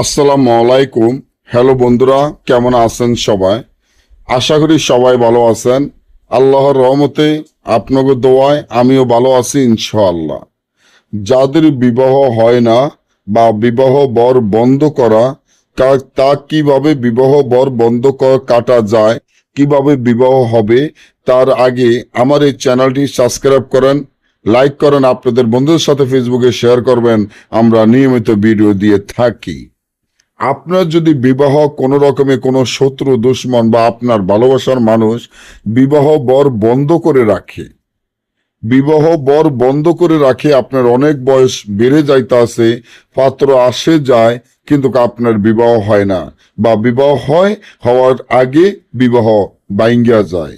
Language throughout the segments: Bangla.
আসসালামু আলাইকুম। হ্যালো বন্ধুরা, কেমন আছেন সবাই? আশা করি সবাই ভালো আছেন। আল্লাহর রহমতে আপনাদের দোয়ায় আমিও ভালো আছি ইনশাআল্লাহ। যাদের বিবাহ হয় না বা বিবাহ বর বন্ধ করা, তা কিভাবে বিবাহ বর বন্ধ কাটা যায়, কিভাবে বিবাহ হবে, তার আগে আমার এই চ্যানেলটি সাবস্ক্রাইব করেন, লাইক করেন, আপনাদের বন্ধুদের সাথে ফেসবুকে শেয়ার করবেন। আমরা নিয়মিত ভিডিও দিয়ে থাকি। আপনার যদি বিবাহ কোনো রকমে কোনো শত্রু দুশ্মন বা আপনার ভালোবাসার মানুষ বিবাহ বর বন্ধ করে রাখে, আপনার অনেক বয়স বেড়ে যাইতে আছে, পাত্র আসে যায়, কিন্তু আপনার বিবাহ হয় না, বা বিবাহ হওয়ার আগে বিবাহ বাইঙ্গা যায়।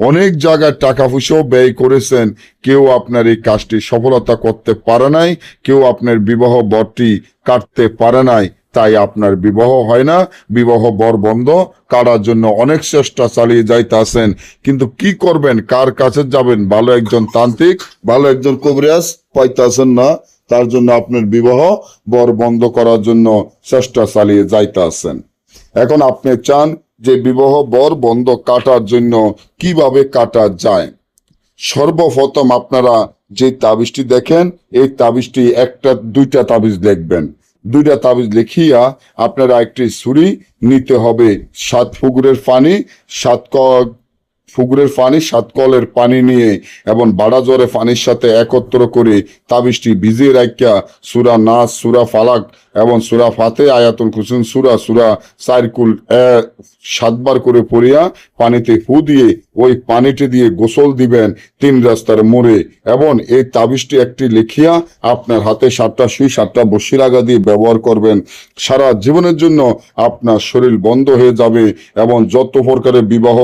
অনেক জায়গায় টাকা পয়সাও ব্যয় করেছেন, কেউ আপনার এই কাজটি সফলতা করতে পারে নাই, কেউ আপনার বিবাহ বরটি কাটতে পারে নাই, তাই আপনার বিবাহ হয় না। বিবাহ বর বন্ধ কাটার জন্য অনেক চেষ্টা চালিয়ে যাইতেছেন, কিন্তু কি করবেন, কার কাছে যাবেন? ভালো একজন তান্ত্রিক, ভালো একজন কবিরাজ পাইতেছেন না, তার জন্য আপনার বিবাহ বর বন্ধ করার জন্য চেষ্টা চালিয়ে যাইতেছেন। এখন আপনি চান যে বিবাহ বর বন্ধ কাটার জন্য কিভাবে কাটা যায়। সর্বপ্রথম আপনারা যে তাবিজটি দেখেন, এই তাবিজটি দুইটা তাবিজ লিখবেন। দুইটা তাবিজ লিখিয়া আপনারা একটি ছুরি নিতে হবে, 7 পুকুরের পানি, 7 কলের পানি নিয়ে এবং বাড়া জোরে পানির সাথে একত্র করে তাবিজটি ভিজিয়ে রাখিয়া সূরা নাস, সূরা ফালাক এবং সূরা ফাতে, আয়াতুল কুরসি, সূরা সাইরকুল 7 বার করে পড়িয়া পানিতে ফু দিয়ে ওই পানিটি দিয়ে গোসল দিবেন 3 রাস্তার মোড়ে। এবং এই তাবিজটি একটি লিখিয়া আপনার হাতে 7টা সুই, 7টা বসির আগা দিয়ে ব্যবহার করবেন। সারা জীবনের জন্য আপনার শরীর বন্ধ হয়ে যাবে এবং যত প্রকারের বিবাহ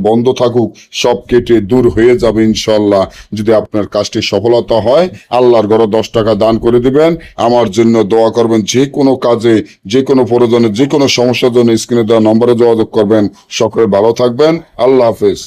বন্ধ থাকুক সব কেটে দূর হয়ে যাবে ইনশাল্লাহ। যদি আপনার কাজটি সফলতা হয়, আল্লাহর ঘরে 10 টাকা দান করে দিবেন, আমার জন্য দোয়া করবেন। যে কোনো কাজে, যে কোনো প্রয়োজনে, যে কোনো সমস্যার জন্য স্ক্রিনে দেওয়া নম্বরে যোগাযোগ করবেন। সকলে ভালো থাকবেন। আল্লাহ হাফেজ।